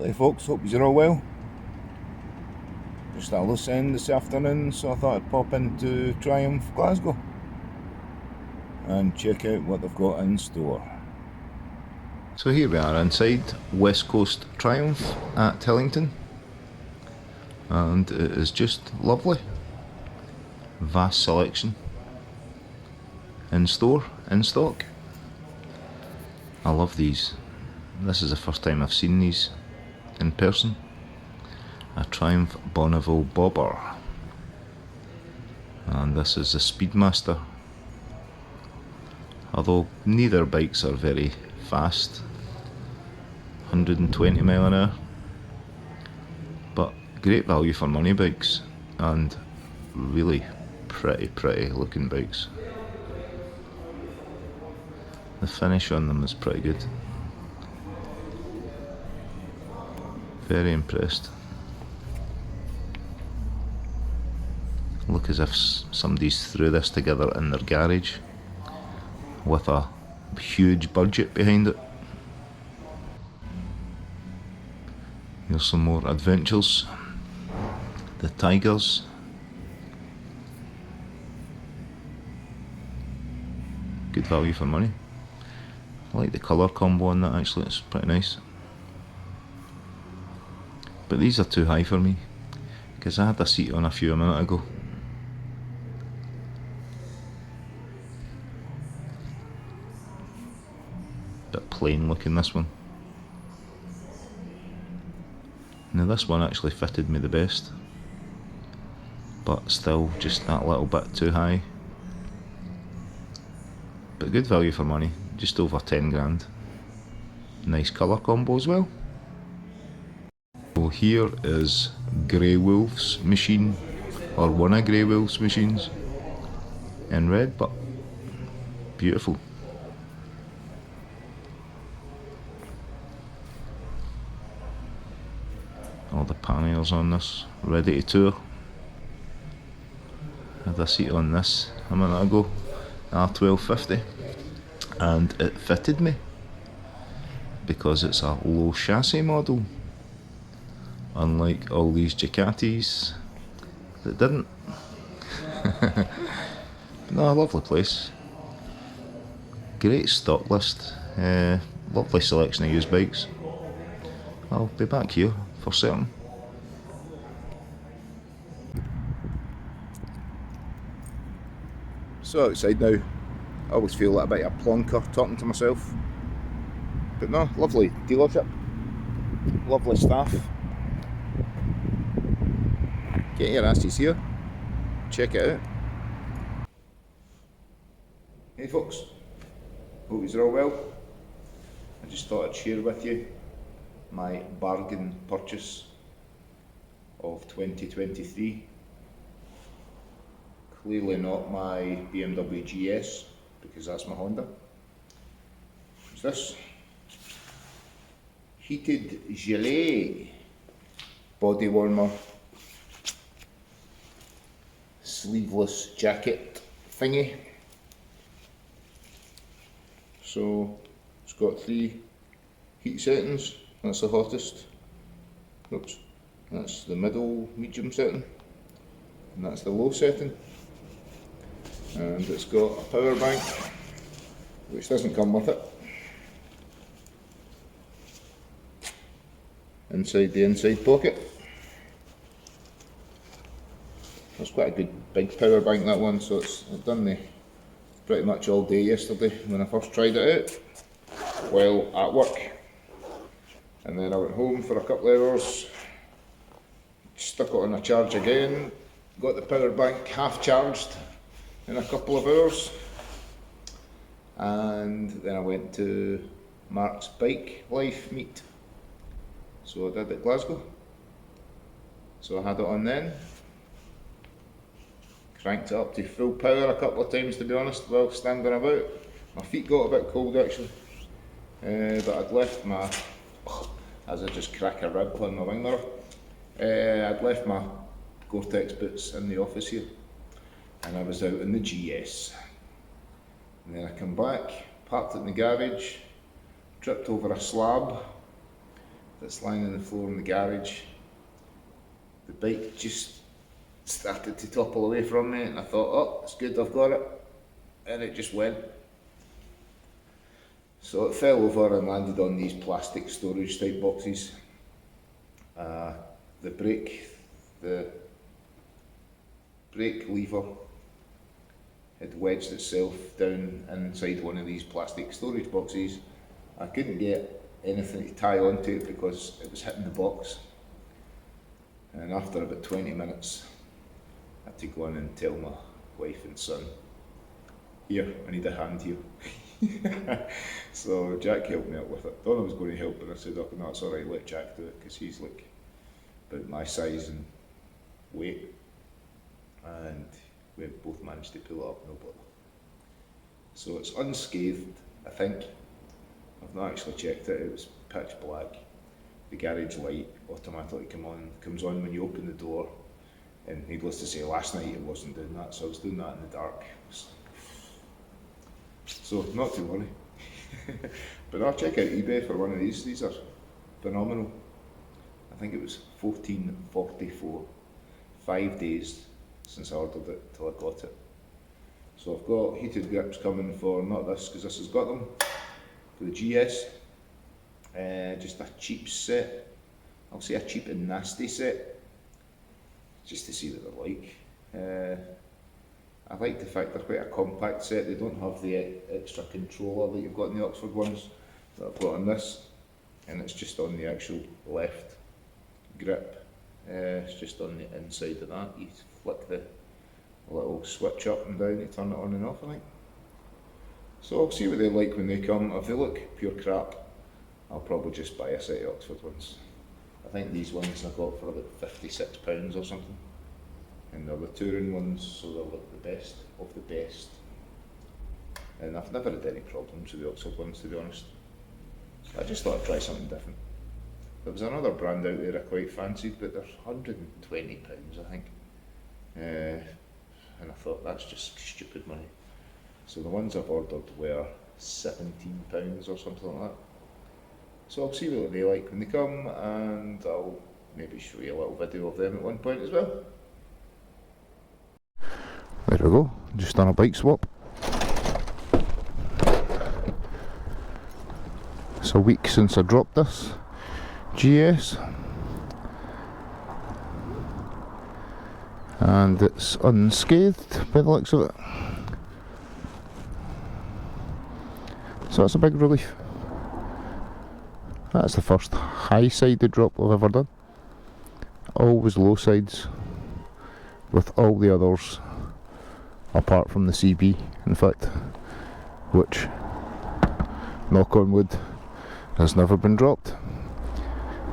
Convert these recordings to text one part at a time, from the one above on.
So hey folks, hope you're all well. Just a loose end this afternoon, so I thought I'd pop into Triumph Glasgow and check out what they've got in store. So here we are inside West Coast Triumph at Tillington, and it is just lovely. Vast selection in store, in stock. I love these. This is the first time I've seen these in person. A Triumph Bonneville Bobber, and this is the Speedmaster. Although neither bikes are very fast, 120 mile an hour, but great value for money bikes and really pretty looking bikes. The finish on them is pretty good. Very impressed. Look as if somebody's threw this together in their garage with a huge budget behind it. Here's some more adventures. The Tigers. Good value for money. I like the colour combo on that actually, it's pretty nice. But these are too high for me, because I had a seat on a few a minute ago. Bit plain looking, this one. Now this one actually fitted me the best, but still just that little bit too high. But good value for money, just over 10 grand. Nice colour combo as well. So here is Grey Wolf's machine, or one of Grey Wolf's machines, in red, but beautiful. All the panniers on this, ready to tour. Had a seat on this a minute ago, R1250, and it fitted me because it's a low chassis model, unlike all these Ducatis that didn't. No, a lovely place. Great stock list, lovely selection of used bikes. I'll be back here for certain. So outside now, I always feel like a bit of a plonker talking to myself. But no, lovely dealership, lovely staff. Get your asses here, check it out. Hey folks, hope you're all well. I just thought I'd share with you my bargain purchase of 2023. Clearly not my BMW GS, because that's my Honda. What's this? Heated gilet body warmer sleeveless jacket thingy. So it's got 3 heat settings. That's the hottest. Oops, that's the middle medium setting, and that's the low setting. And it's got a power bank, which doesn't come with it. Inside the inside pocket. That's quite a good big power bank, that one, so it's done me pretty much all day yesterday when I first tried it out while at work. And then I went home for a couple of hours, stuck it on a charge again, got the power bank half charged in a couple of hours, and then I went to Mark's Bike Life meet. So I did at Glasgow. So I had it on then. Cranked it up to full power a couple of times, to be honest, while standing about. My feet got a bit cold actually, but I'd left my, as I just crack a rib on my wing mirror, I'd left my Gore-Tex boots in the office here, and I was out in the GS. And then I come back, parked it in the garage, tripped over a slab that's lying on the floor in the garage. The bike just started to topple away from me, and I thought, oh, it's good, I've got it. And it just went. So it fell over and landed on these plastic storage type boxes. The brake lever had wedged itself down inside one of these plastic storage boxes. I couldn't get anything to tie onto it because it was hitting the box. And after about 20 minutes, I had to go in and tell my wife and son, here, I need a hand here. So Jack helped me out with it. Thought I was going to help, but I said, oh no, it's alright, let Jack do it, because he's like about my size and weight. And we both managed to pull it up, no bother. So it's unscathed, I think. I've not actually checked it, it was pitch black. The garage light automatically comes on when you open the door. And needless to say, last night it wasn't doing that, so I was doing that in the dark. So not to worry. But I'll check out eBay for one of these are phenomenal. I think it was $14.44, 5 days since I ordered it till I got it. So I've got heated grips coming for, not this, because this has got them, for the GS. Just a cheap set, I'll say a cheap and nasty set, just to see what they're like. I like the fact they're quite a compact set. They don't have the extra controller that you've got in the Oxford ones that I've got on this, and it's just on the actual left grip. It's just on the inside of that. You flick the little switch up and down to turn it on and off, I think. So I'll see what they're like when they come. If they look pure crap, I'll probably just buy a set of Oxford ones. I think these ones I got for about £56 or something. And they're the touring ones, so they'll look the best of the best. And I've never had any problems with the Oxford ones, to be honest. So I just thought I'd try something different. There was another brand out there I quite fancied, but they're £120, I think. And I thought, that's just stupid money. So the ones I've ordered were £17 or something like that. So I'll see what they like when they come, and I'll maybe show you a little video of them at one point as well. There we go, just done a bike swap. It's a week since I dropped this GS, and it's unscathed by the looks of it, so that's a big relief. That's the first high-sided drop I've ever done. Always low sides with all the others, apart from the CB, in fact, which, knock on wood, has never been dropped.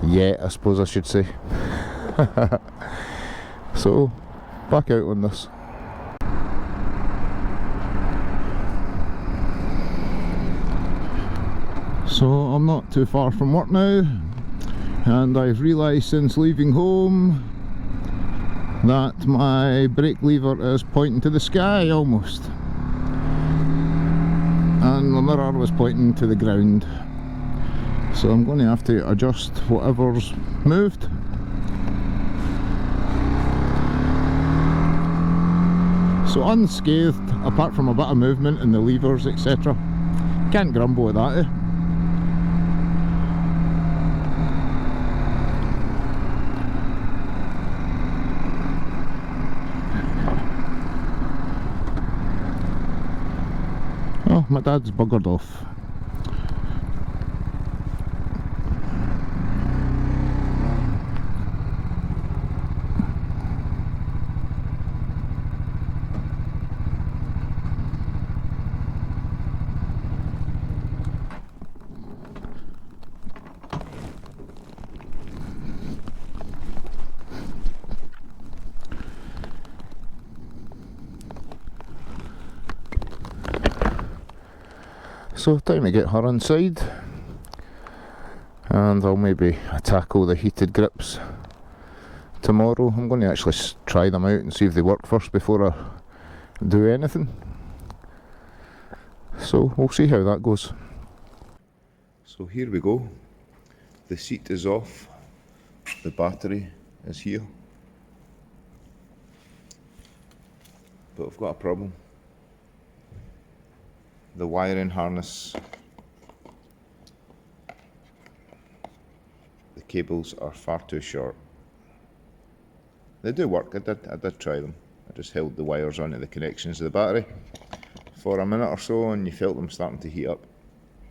Yet, I suppose I should say. So, back out on this. So I'm not too far from work now, and I've realised since leaving home that my brake lever is pointing to the sky almost, and the mirror was pointing to the ground, so I'm going to have to adjust whatever's moved. So unscathed, apart from a bit of movement in the levers, etc. Can't grumble at that, eh? Oh, my dad's buggered off. So time to get her inside, and I'll maybe tackle the heated grips tomorrow. I'm going to actually try them out and see if they work first before I do anything. So we'll see how that goes. So here we go. The seat is off, the battery is here, but I've got a problem. The wiring harness, the cables are far too short. They do work, I did try them. I just held the wires onto the connections of the battery for a minute or so and you felt them starting to heat up.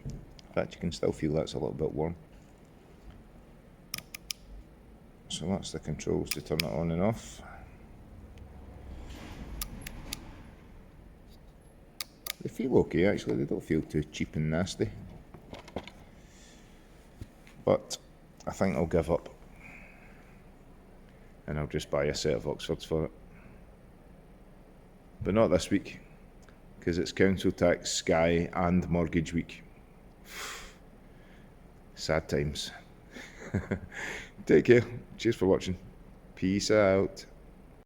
In fact, you can still feel that's a little bit warm. So that's the controls to turn it on and off. They feel okay actually, they don't feel too cheap and nasty. But I think I'll give up. And I'll just buy a set of Oxfords for it. But not this week, because it's council tax, Sky and mortgage week. Sad times. Take care. Cheers for watching. Peace out.